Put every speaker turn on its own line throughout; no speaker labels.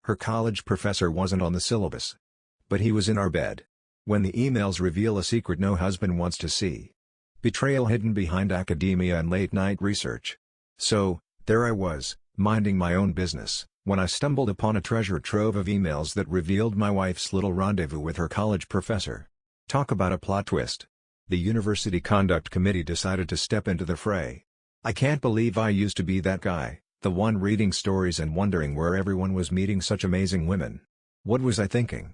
Her college professor wasn't on the syllabus. But he was in our bed. When the emails reveal a secret no husband wants to see. Betrayal hidden behind academia and late-night research. So, there I was, minding my own business, when I stumbled upon a treasure trove of emails that revealed my wife's little rendezvous with her college professor. Talk about a plot twist. The University Conduct Committee decided to step into the fray. I can't believe I used to be that guy, the one reading stories and wondering where everyone was meeting such amazing women. What was I thinking?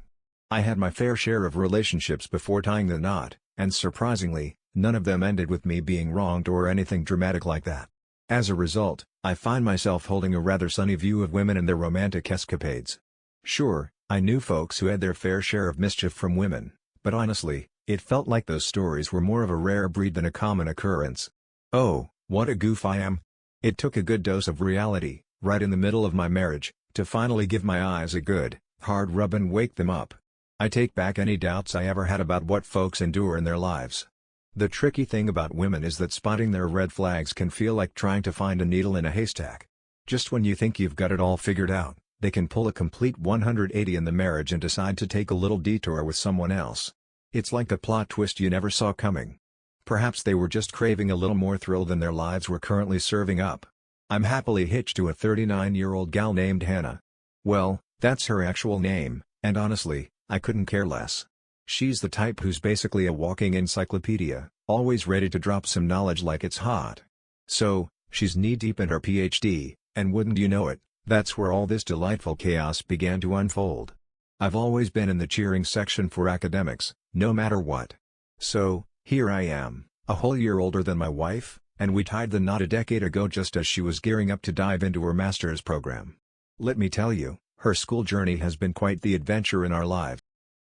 I had my fair share of relationships before tying the knot, and surprisingly, none of them ended with me being wronged or anything dramatic like that. As a result, I find myself holding a rather sunny view of women and their romantic escapades. Sure, I knew folks who had their fair share of mischief from women, but honestly, it felt like those stories were more of a rare breed than a common occurrence. Oh, what a goof I am. It took a good dose of reality, right in the middle of my marriage, to finally give my eyes a good, hard rub and wake them up. I take back any doubts I ever had about what folks endure in their lives. The tricky thing about women is that spotting their red flags can feel like trying to find a needle in a haystack. Just when you think you've got it all figured out, they can pull a complete 180 in the marriage and decide to take a little detour with someone else. It's like a plot twist you never saw coming. Perhaps they were just craving a little more thrill than their lives were currently serving up. I'm happily hitched to a 39-year-old gal named Hannah. Well, that's her actual name, and honestly, I couldn't care less. She's the type who's basically a walking encyclopedia, always ready to drop some knowledge like it's hot. So, she's knee-deep in her PhD, and wouldn't you know it, that's where all this delightful chaos began to unfold. I've always been in the cheering section for academics, no matter what. So, here I am, a whole year older than my wife, and we tied the knot a decade ago just as she was gearing up to dive into her master's program. Let me tell you, her school journey has been quite the adventure in our lives.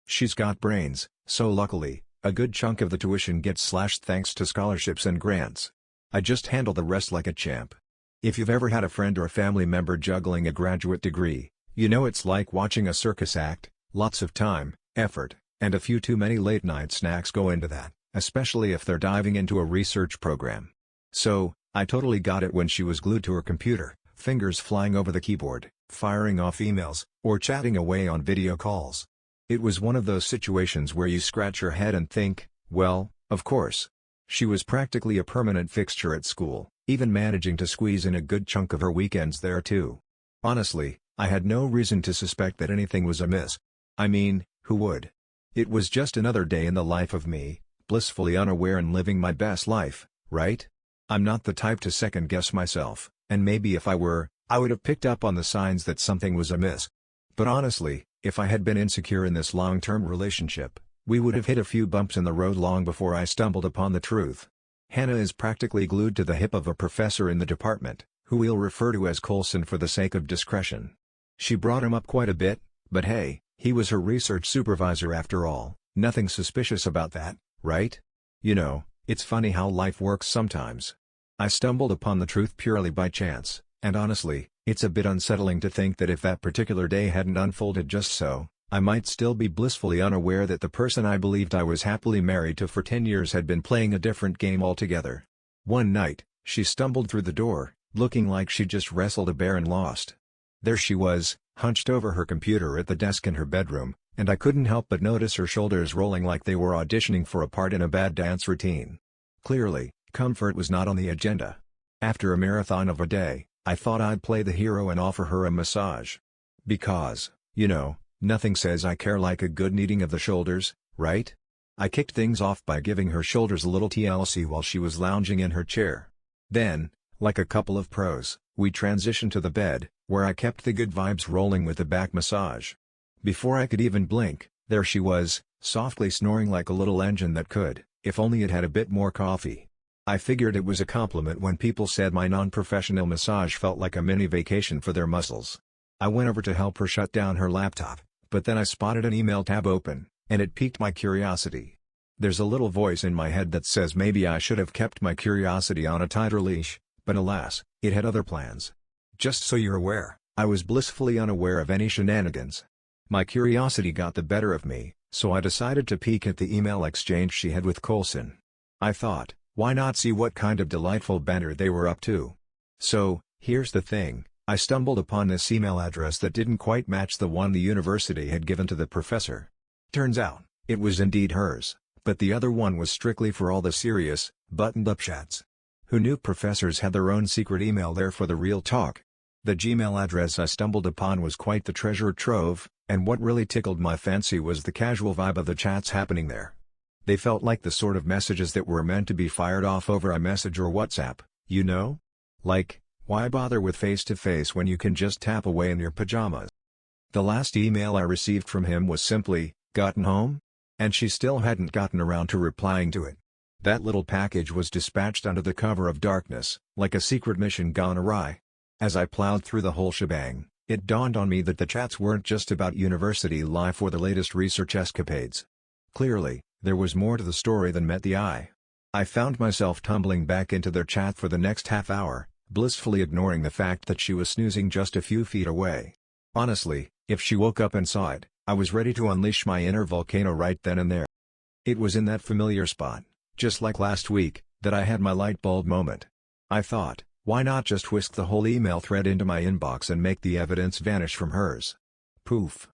She's got brains, so luckily, a good chunk of the tuition gets slashed thanks to scholarships and grants. I just handle the rest like a champ. If you've ever had a friend or family member juggling a graduate degree, you know it's like watching a circus act. Lots of time, effort, and a few too many late-night snacks go into that, especially if they're diving into a research program. So, I totally got it when she was glued to her computer, fingers flying over the keyboard, firing off emails, or chatting away on video calls. It was one of those situations where you scratch your head and think, well, of course. She was practically a permanent fixture at school, even managing to squeeze in a good chunk of her weekends there too. Honestly, I had no reason to suspect that anything was amiss. I mean, who would? It was just another day in the life of me, blissfully unaware and living my best life, right? I'm not the type to second-guess myself, and maybe if I were, I would have picked up on the signs that something was amiss. But honestly, if I had been insecure in this long-term relationship, we would have hit a few bumps in the road long before I stumbled upon the truth. Hannah is practically glued to the hip of a professor in the department, who we'll refer to as Coulson for the sake of discretion. She brought him up quite a bit, but hey, he was her research supervisor after all, nothing suspicious about that, right? You know, it's funny how life works sometimes. I stumbled upon the truth purely by chance, and honestly, it's a bit unsettling to think that if that particular day hadn't unfolded just so, I might still be blissfully unaware that the person I believed I was happily married to for 10 years had been playing a different game altogether. One night, she stumbled through the door, looking like she'd just wrestled a bear and lost. There she was, hunched over her computer at the desk in her bedroom, and I couldn't help but notice her shoulders rolling like they were auditioning for a part in a bad dance routine. Clearly, comfort was not on the agenda. After a marathon of a day, I thought I'd play the hero and offer her a massage. Because, you know, nothing says I care like a good kneading of the shoulders, right? I kicked things off by giving her shoulders a little TLC while she was lounging in her chair. Then, like a couple of pros, we transitioned to the bed, where I kept the good vibes rolling with the back massage. Before I could even blink, there she was, softly snoring like a little engine that could, if only it had a bit more coffee. I figured it was a compliment when people said my non-professional massage felt like a mini vacation for their muscles. I went over to help her shut down her laptop, but then I spotted an email tab open, and it piqued my curiosity. There's a little voice in my head that says maybe I should have kept my curiosity on a tighter leash, but alas, it had other plans. Just so you're aware, I was blissfully unaware of any shenanigans. My curiosity got the better of me, so I decided to peek at the email exchange she had with Coulson. I thought, why not see what kind of delightful banter they were up to? So, here's the thing, I stumbled upon this email address that didn't quite match the one the university had given to the professor. Turns out, it was indeed hers, but the other one was strictly for all the serious, buttoned-up chats. Who knew professors had their own secret email there for the real talk? The Gmail address I stumbled upon was quite the treasure trove, and what really tickled my fancy was the casual vibe of the chats happening there. They felt like the sort of messages that were meant to be fired off over iMessage or WhatsApp, you know? Like, why bother with face-to-face when you can just tap away in your pajamas? The last email I received from him was simply, "Gotten home?" And she still hadn't gotten around to replying to it. That little package was dispatched under the cover of darkness, like a secret mission gone awry. As I plowed through the whole shebang, it dawned on me that the chats weren't just about university life or the latest research escapades. Clearly, there was more to the story than met the eye. I found myself tumbling back into their chat for the next half hour, blissfully ignoring the fact that she was snoozing just a few feet away. Honestly, if she woke up and saw it, I was ready to unleash my inner volcano right then and there. It was in that familiar spot, just like last week, that I had my light bulb moment. I thought, why not just whisk the whole email thread into my inbox and make the evidence vanish from hers? Poof.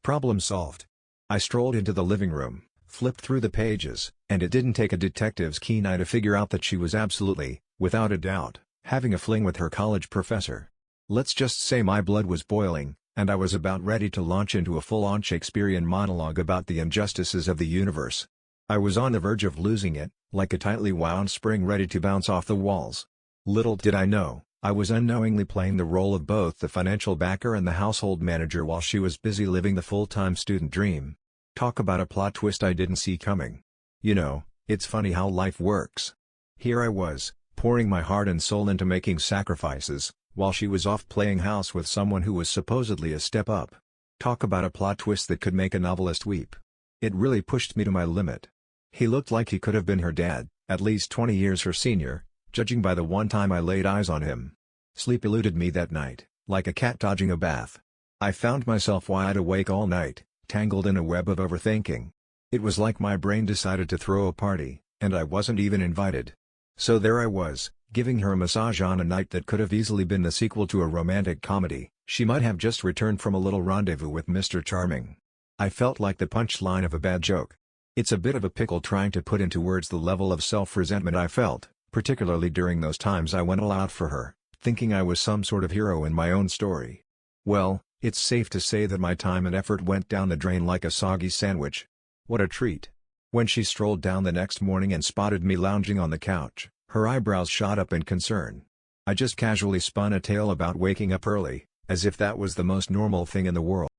Problem solved. I strolled into the living room, flipped through the pages, and it didn't take a detective's keen eye to figure out that she was absolutely, without a doubt, having a fling with her college professor. Let's just say my blood was boiling, and I was about ready to launch into a full-on Shakespearean monologue about the injustices of the universe. I was on the verge of losing it, like a tightly wound spring ready to bounce off the walls. Little did I know, I was unknowingly playing the role of both the financial backer and the household manager while she was busy living the full-time student dream. Talk about a plot twist I didn't see coming. You know, it's funny how life works. Here I was, pouring my heart and soul into making sacrifices, while she was off playing house with someone who was supposedly a step up. Talk about a plot twist that could make a novelist weep. It really pushed me to my limit. He looked like he could have been her dad, at least 20 years her senior, judging by the one time I laid eyes on him. Sleep eluded me that night, like a cat dodging a bath. I found myself wide awake all night, tangled in a web of overthinking. It was like my brain decided to throw a party, and I wasn't even invited. So there I was, giving her a massage on a night that could have easily been the sequel to a romantic comedy. She might have just returned from a little rendezvous with Mr. Charming. I felt like the punchline of a bad joke. It's a bit of a pickle trying to put into words the level of self-resentment I felt, particularly during those times I went all out for her, thinking I was some sort of hero in my own story. Well, it's safe to say that my time and effort went down the drain like a soggy sandwich. What a treat. When she strolled down the next morning and spotted me lounging on the couch, her eyebrows shot up in concern. I just casually spun a tale about waking up early, as if that was the most normal thing in the world.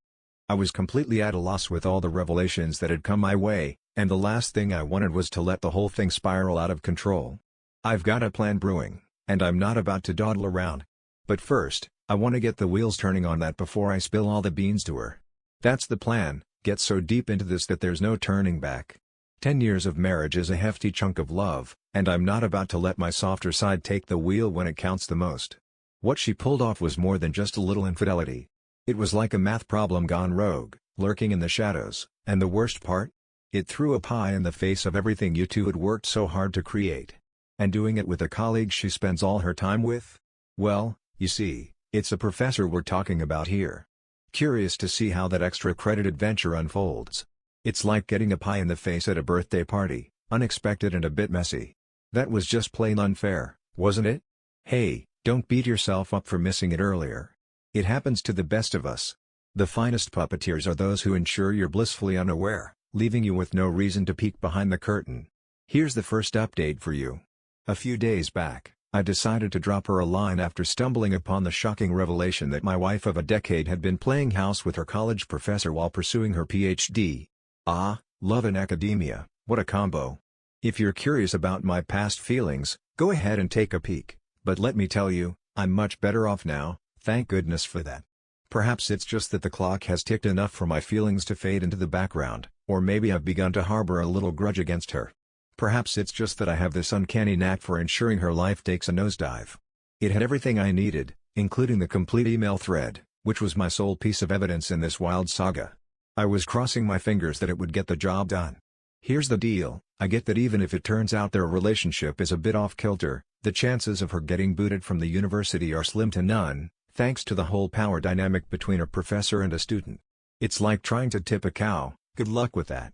I was completely at a loss with all the revelations that had come my way, and the last thing I wanted was to let the whole thing spiral out of control. I've got a plan brewing, and I'm not about to dawdle around. But first, I want to get the wheels turning on that before I spill all the beans to her. That's the plan, get so deep into this that there's no turning back. 10 years of marriage is a hefty chunk of love, and I'm not about to let my softer side take the wheel when it counts the most. What she pulled off was more than just a little infidelity. It was like a math problem gone rogue, lurking in the shadows, and the worst part? It threw a pie in the face of everything you two had worked so hard to create. And doing it with a colleague she spends all her time with? Well, you see, it's a professor we're talking about here. Curious to see how that extra credit adventure unfolds. It's like getting a pie in the face at a birthday party, unexpected and a bit messy. That was just plain unfair, wasn't it? Hey, don't beat yourself up for missing it earlier. It happens to the best of us. The finest puppeteers are those who ensure you're blissfully unaware, leaving you with no reason to peek behind the curtain. Here's the first update for you. A few days back, I decided to drop her a line after stumbling upon the shocking revelation that my wife of a decade had been playing house with her college professor while pursuing her PhD. Ah, love and academia, what a combo. If you're curious about my past feelings, go ahead and take a peek, but let me tell you, I'm much better off now, thank goodness for that. Perhaps it's just that the clock has ticked enough for my feelings to fade into the background, or maybe I've begun to harbor a little grudge against her. Perhaps it's just that I have this uncanny knack for ensuring her life takes a nosedive. It had everything I needed, including the complete email thread, which was my sole piece of evidence in this wild saga. I was crossing my fingers that it would get the job done. Here's the deal, I get that even if it turns out their relationship is a bit off-kilter, the chances of her getting booted from the university are slim to none, thanks to the whole power dynamic between a professor and a student. It's like trying to tip a cow, good luck with that.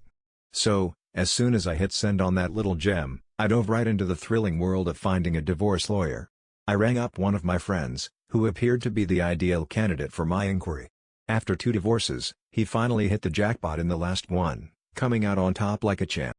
So, as soon as I hit send on that little gem, I dove right into the thrilling world of finding a divorce lawyer. I rang up one of my friends, who appeared to be the ideal candidate for my inquiry. After 2 divorces, he finally hit the jackpot in the last one, coming out on top like a champ.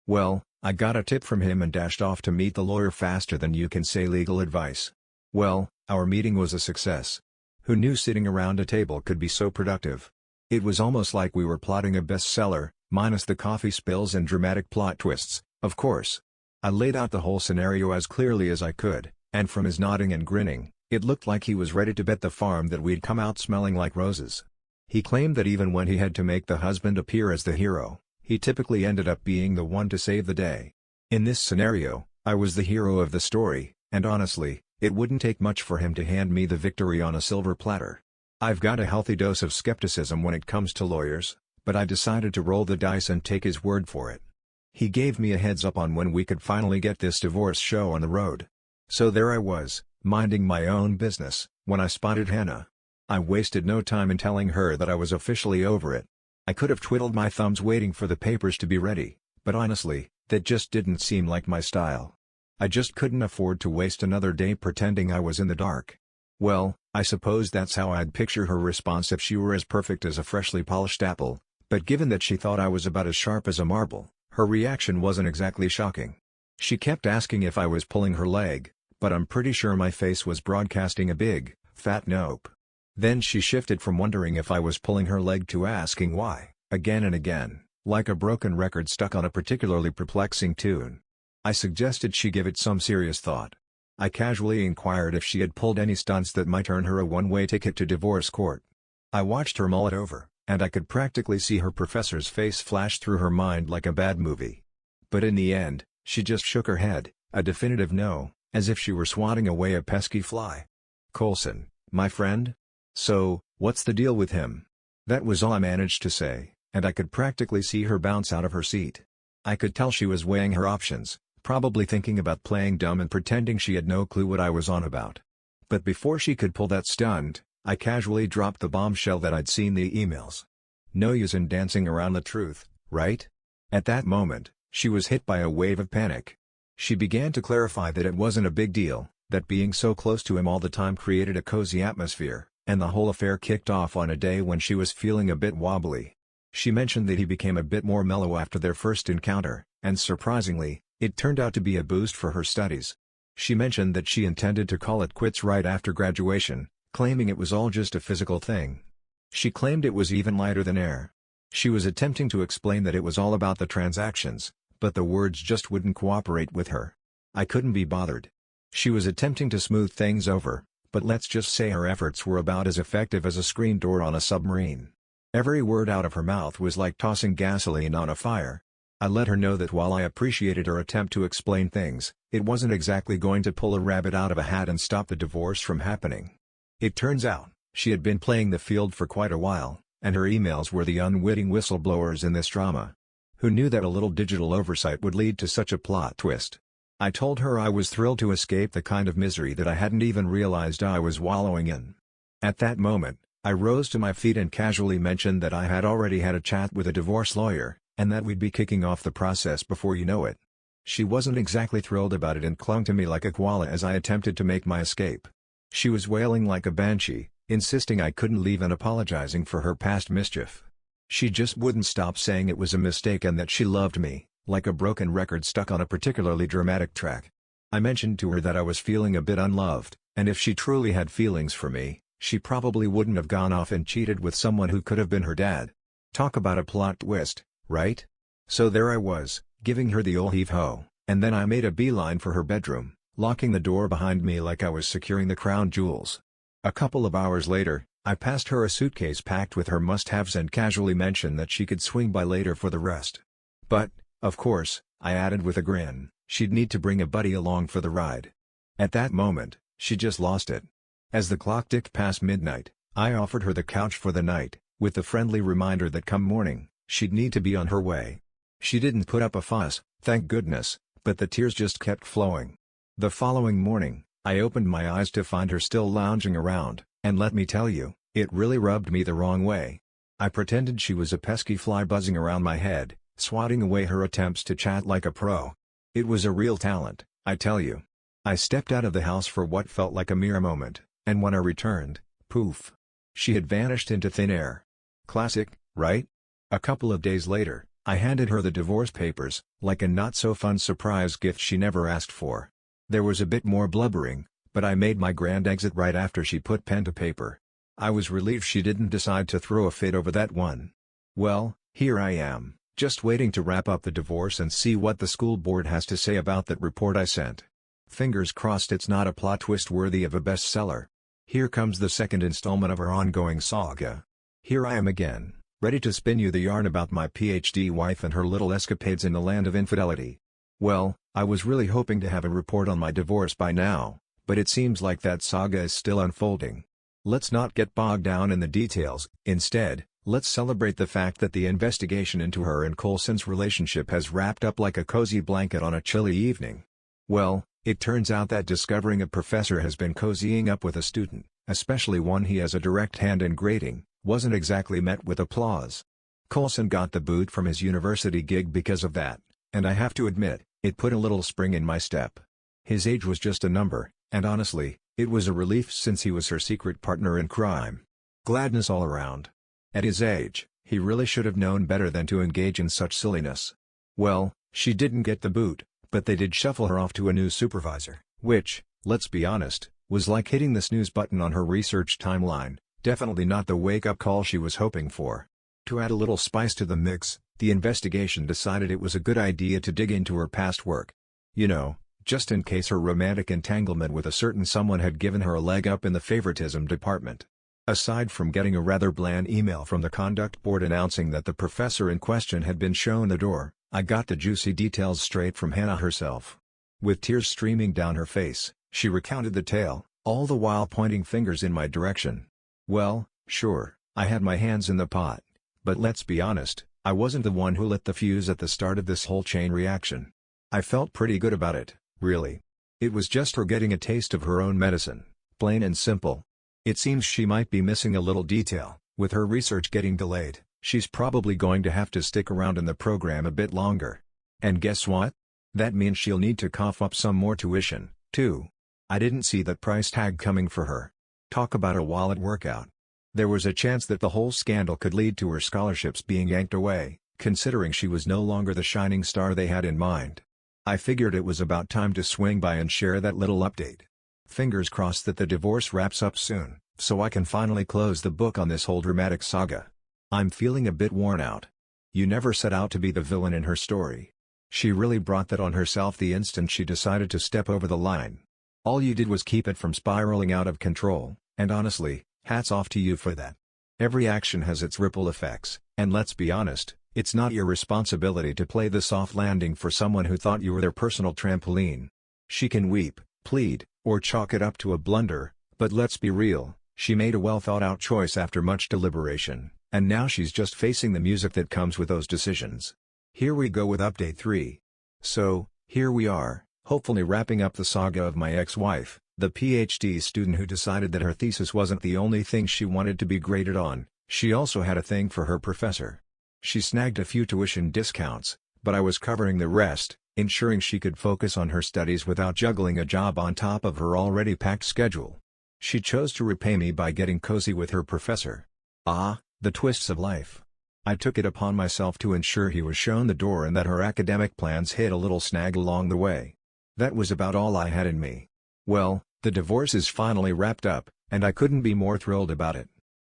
Well, I got a tip from him and dashed off to meet the lawyer faster than you can say legal advice. Well, our meeting was a success. Who knew sitting around a table could be so productive? It was almost like we were plotting a bestseller, minus the coffee spills and dramatic plot twists, of course. I laid out the whole scenario as clearly as I could, and from his nodding and grinning, it looked like he was ready to bet the farm that we'd come out smelling like roses. He claimed that even when he had to make the husband appear as the hero, he typically ended up being the one to save the day. In this scenario, I was the hero of the story, and honestly, it wouldn't take much for him to hand me the victory on a silver platter. I've got a healthy dose of skepticism when it comes to lawyers, but I decided to roll the dice and take his word for it. He gave me a heads up on when we could finally get this divorce show on the road. So there I was, minding my own business, when I spotted Hannah. I wasted no time in telling her that I was officially over it. I could have twiddled my thumbs waiting for the papers to be ready, but honestly, that just didn't seem like my style. I just couldn't afford to waste another day pretending I was in the dark. Well, I suppose that's how I'd picture her response if she were as perfect as a freshly polished apple, but given that she thought I was about as sharp as a marble, her reaction wasn't exactly shocking. She kept asking if I was pulling her leg, but I'm pretty sure my face was broadcasting a big, fat nope. Then she shifted from wondering if I was pulling her leg to asking why, again and again, like a broken record stuck on a particularly perplexing tune. I suggested she give it some serious thought. I casually inquired if she had pulled any stunts that might earn her a one-way ticket to divorce court. I watched her mull it over, and I could practically see her professor's face flash through her mind like a bad movie. But in the end, she just shook her head, a definitive no, as if she were swatting away a pesky fly. Coulson, my friend? So, what's the deal with him? That was all I managed to say, and I could practically see her bounce out of her seat. I could tell she was weighing her options, probably thinking about playing dumb and pretending she had no clue what I was on about. But before she could pull that stunt, I casually dropped the bombshell that I'd seen the emails. No use in dancing around the truth, right? At that moment, she was hit by a wave of panic. She began to clarify that it wasn't a big deal, that being so close to him all the time created a cozy atmosphere, and the whole affair kicked off on a day when she was feeling a bit wobbly. She mentioned that he became a bit more mellow after their first encounter, and surprisingly, it turned out to be a boost for her studies. She mentioned that she intended to call it quits right after graduation, claiming it was all just a physical thing. She claimed it was even lighter than air. She was attempting to explain that it was all about the transactions, but the words just wouldn't cooperate with her. I couldn't be bothered. She was attempting to smooth things over, but let's just say her efforts were about as effective as a screen door on a submarine. Every word out of her mouth was like tossing gasoline on a fire. I let her know that while I appreciated her attempt to explain things, it wasn't exactly going to pull a rabbit out of a hat and stop the divorce from happening. It turns out, she had been playing the field for quite a while, and her emails were the unwitting whistleblowers in this drama. Who knew that a little digital oversight would lead to such a plot twist? I told her I was thrilled to escape the kind of misery that I hadn't even realized I was wallowing in. At that moment, I rose to my feet and casually mentioned that I had already had a chat with a divorce lawyer, and that we'd be kicking off the process before you know it. She wasn't exactly thrilled about it and clung to me like a koala as I attempted to make my escape. She was wailing like a banshee, insisting I couldn't leave and apologizing for her past mischief. She just wouldn't stop saying it was a mistake and that she loved me, like a broken record stuck on a particularly dramatic track. I mentioned to her that I was feeling a bit unloved, and if she truly had feelings for me, she probably wouldn't have gone off and cheated with someone who could have been her dad. Talk about a plot twist, right? So there I was, giving her the ol' heave-ho, and then I made a beeline for her bedroom, locking the door behind me like I was securing the crown jewels. A couple of hours later, I passed her a suitcase packed with her must-haves and casually mentioned that she could swing by later for the rest. But, of course, I added with a grin, she'd need to bring a buddy along for the ride. At that moment, she just lost it. As the clock ticked past midnight, I offered her the couch for the night, with the friendly reminder that come morning, she'd need to be on her way. She didn't put up a fuss, thank goodness, but the tears just kept flowing. The following morning, I opened my eyes to find her still lounging around, And let me tell you, it really rubbed me the wrong way. I pretended she was a pesky fly buzzing around my head, swatting away her attempts to chat like a pro. It was a real talent, I tell you. I stepped out of the house for what felt like a mere moment, and when I returned, poof. She had vanished into thin air. Classic, right? A couple of days later, I handed her the divorce papers, like a not-so-fun surprise gift she never asked for. There was a bit more blubbering, but I made my grand exit right after she put pen to paper. I was relieved she didn't decide to throw a fit over that one. Well, here I am, just waiting to wrap up the divorce and see what the school board has to say about that report I sent. Fingers crossed it's not a plot twist worthy of a bestseller. Here comes the second installment of our ongoing saga. Here I am again, ready to spin you the yarn about my PhD wife and her little escapades in the land of infidelity. Well, I was really hoping to have a report on my divorce by now, but it seems like that saga is still unfolding. Let's not get bogged down in the details, instead, let's celebrate the fact that the investigation into her and Coulson's relationship has wrapped up like a cozy blanket on a chilly evening. Well, it turns out that discovering a professor has been cozying up with a student, especially one he has a direct hand in grading, wasn't exactly met with applause. Coulson got the boot from his university gig because of that, and I have to admit, it put a little spring in my step. His age was just a number, and honestly, it was a relief since he was her secret partner in crime. Gladness all around. At his age, he really should have known better than to engage in such silliness. Well, she didn't get the boot, but they did shuffle her off to a new supervisor, which, let's be honest, was like hitting the snooze button on her research timeline, definitely not the wake-up call she was hoping for. To add a little spice to the mix, the investigation decided it was a good idea to dig into her past work. You know, just in case her romantic entanglement with a certain someone had given her a leg up in the favoritism department. Aside from getting a rather bland email from the conduct board announcing that the professor in question had been shown the door, I got the juicy details straight from Hannah herself. With tears streaming down her face, she recounted the tale, all the while pointing fingers in my direction. Well, sure, I had my hands in the pot. But let's be honest, I wasn't the one who lit the fuse at the start of this whole chain reaction. I felt pretty good about it, really. It was just her getting a taste of her own medicine, plain and simple. It seems she might be missing a little detail. With her research getting delayed, she's probably going to have to stick around in the program a bit longer. And guess what? That means she'll need to cough up some more tuition, too. I didn't see that price tag coming for her. Talk about a wallet workout. There was a chance that the whole scandal could lead to her scholarships being yanked away, considering she was no longer the shining star they had in mind. I figured it was about time to swing by and share that little update. Fingers crossed that the divorce wraps up soon, so I can finally close the book on this whole dramatic saga. I'm feeling a bit worn out. You never set out to be the villain in her story. She really brought that on herself the instant she decided to step over the line. All you did was keep it from spiraling out of control, and honestly, hats off to you for that. Every action has its ripple effects, and let's be honest, it's not your responsibility to play the soft landing for someone who thought you were their personal trampoline. She can weep, plead, or chalk it up to a blunder, but let's be real, she made a well-thought-out choice after much deliberation, and now she's just facing the music that comes with those decisions. Here we go with update 3. So, here we are, hopefully wrapping up the saga of my ex-wife, the PhD student who decided that her thesis wasn't the only thing she wanted to be graded on. She also had a thing for her professor. She snagged a few tuition discounts, but I was covering the rest, ensuring she could focus on her studies without juggling a job on top of her already packed schedule. She chose to repay me by getting cozy with her professor. Ah, the twists of life. I took it upon myself to ensure he was shown the door and that her academic plans hit a little snag along the way. That was about all I had in me. Well, the divorce is finally wrapped up, and I couldn't be more thrilled about it.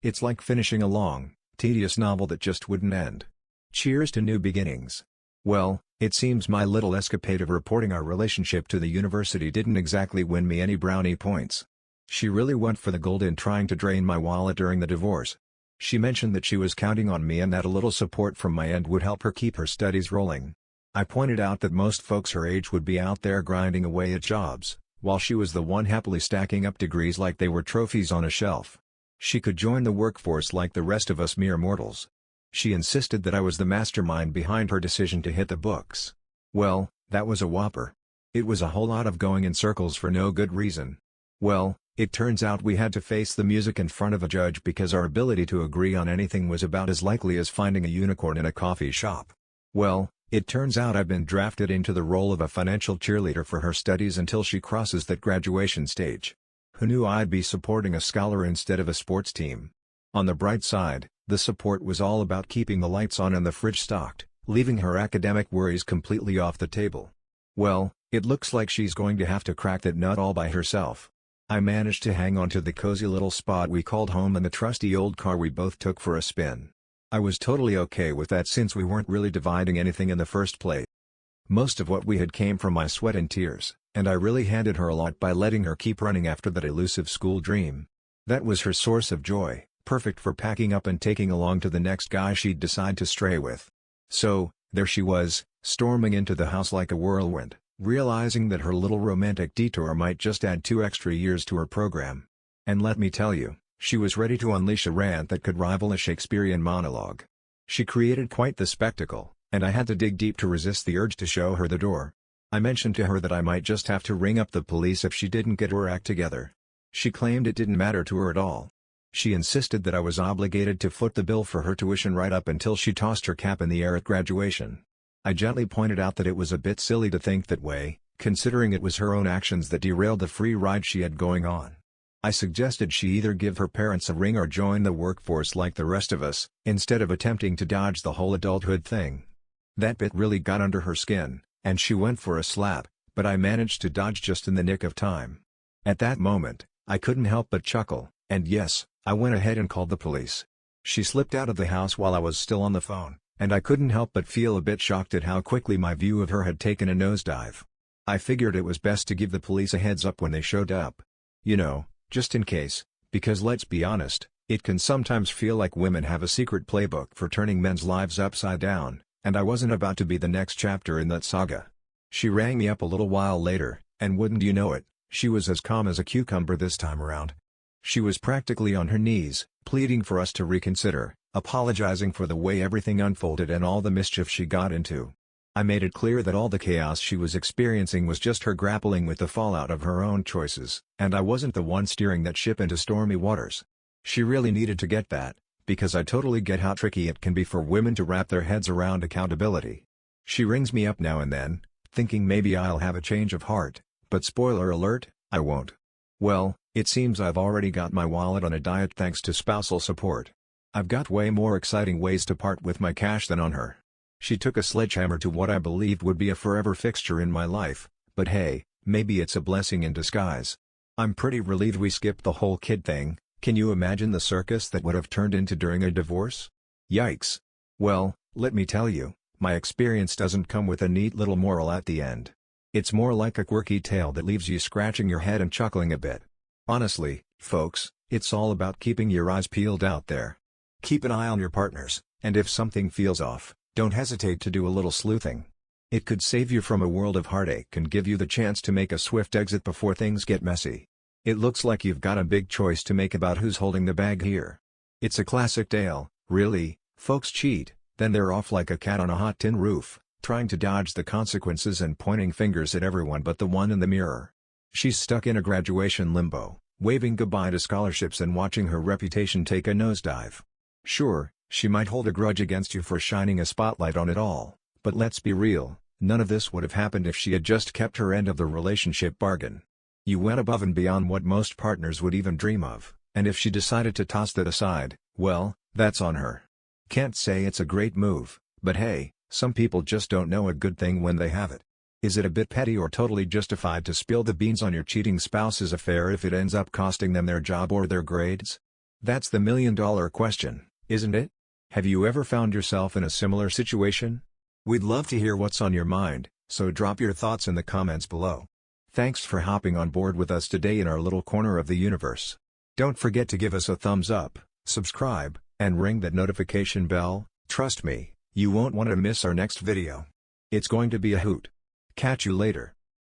It's like finishing a long, tedious novel that just wouldn't end. Cheers to new beginnings. Well, it seems my little escapade of reporting our relationship to the university didn't exactly win me any brownie points. She really went for the gold in trying to drain my wallet during the divorce. She mentioned that she was counting on me and that a little support from my end would help her keep her studies rolling. I pointed out that most folks her age would be out there grinding away at jobs, while she was the one happily stacking up degrees like they were trophies on a shelf. She could join the workforce like the rest of us mere mortals. She insisted that I was the mastermind behind her decision to hit the books. Well, that was a whopper. It was a whole lot of going in circles for no good reason. Well, It turns out we had to face the music in front of a judge because our ability to agree on anything was about as likely as finding a unicorn in a coffee shop. Well, it turns out I've been drafted into the role of a financial cheerleader for her studies until she crosses that graduation stage. Who knew I'd be supporting a scholar instead of a sports team? On the bright side, the support was all about keeping the lights on and the fridge stocked, leaving her academic worries completely off the table. Well, it looks like she's going to have to crack that nut all by herself. I managed to hang on to the cozy little spot we called home and the trusty old car we both took for a spin. I was totally okay with that since we weren't really dividing anything in the first place. Most of what we had came from my sweat and tears, and I really handed her a lot by letting her keep running after that elusive school dream. That was her source of joy, perfect for packing up and taking along to the next guy she'd decide to stray with. So, there she was, storming into the house like a whirlwind, realizing that her little romantic detour might just add 2 extra years to her program. And let me tell you, she was ready to unleash a rant that could rival a Shakespearean monologue. She created quite the spectacle, and I had to dig deep to resist the urge to show her the door. I mentioned to her that I might just have to ring up the police if she didn't get her act together. She claimed it didn't matter to her at all. She insisted that I was obligated to foot the bill for her tuition right up until she tossed her cap in the air at graduation. I gently pointed out that it was a bit silly to think that way, considering it was her own actions that derailed the free ride she had going on. I suggested she either give her parents a ring or join the workforce like the rest of us, instead of attempting to dodge the whole adulthood thing. That bit really got under her skin, and she went for a slap, but I managed to dodge just in the nick of time. At that moment, I couldn't help but chuckle, and yes, I went ahead and called the police. She slipped out of the house while I was still on the phone, and I couldn't help but feel a bit shocked at how quickly my view of her had taken a nosedive. I figured it was best to give the police a heads up when they showed up. You know, just in case, because let's be honest, it can sometimes feel like women have a secret playbook for turning men's lives upside down, and I wasn't about to be the next chapter in that saga. She rang me up a little while later, and wouldn't you know it, she was as calm as a cucumber this time around. She was practically on her knees, pleading for us to reconsider, apologizing for the way everything unfolded and all the mischief she got into. I made it clear that all the chaos she was experiencing was just her grappling with the fallout of her own choices, and I wasn't the one steering that ship into stormy waters. She really needed to get that, because I totally get how tricky it can be for women to wrap their heads around accountability. She rings me up now and then, thinking maybe I'll have a change of heart, but spoiler alert, I won't. Well, it seems I've already got my wallet on a diet thanks to spousal support. I've got way more exciting ways to part with my cash than on her. She took a sledgehammer to what I believed would be a forever fixture in my life, but hey, maybe it's a blessing in disguise. I'm pretty relieved we skipped the whole kid thing. Can you imagine the circus that would have turned into during a divorce? Yikes. Well, let me tell you, my experience doesn't come with a neat little moral at the end. It's more like a quirky tale that leaves you scratching your head and chuckling a bit. Honestly, folks, it's all about keeping your eyes peeled out there. Keep an eye on your partners, and if something feels off, don't hesitate to do a little sleuthing. It could save you from a world of heartache and give you the chance to make a swift exit before things get messy. It looks like you've got a big choice to make about who's holding the bag here. It's a classic tale, really. Folks cheat, then they're off like a cat on a hot tin roof, trying to dodge the consequences and pointing fingers at everyone but the one in the mirror. She's stuck in a graduation limbo, waving goodbye to scholarships and watching her reputation take a nosedive. Sure, she might hold a grudge against you for shining a spotlight on it all, but let's be real, none of this would have happened if she had just kept her end of the relationship bargain. You went above and beyond what most partners would even dream of, and if she decided to toss that aside, well, that's on her. Can't say it's a great move, but hey, some people just don't know a good thing when they have it. Is it a bit petty or totally justified to spill the beans on your cheating spouse's affair if it ends up costing them their job or their grades? That's the million-dollar question, isn't it? Have you ever found yourself in a similar situation? We'd love to hear what's on your mind, so drop your thoughts in the comments below. Thanks for hopping on board with us today in our little corner of the universe. Don't forget to give us a thumbs up, subscribe, and ring that notification bell. Trust me, you won't want to miss our next video. It's going to be a hoot. Catch you later.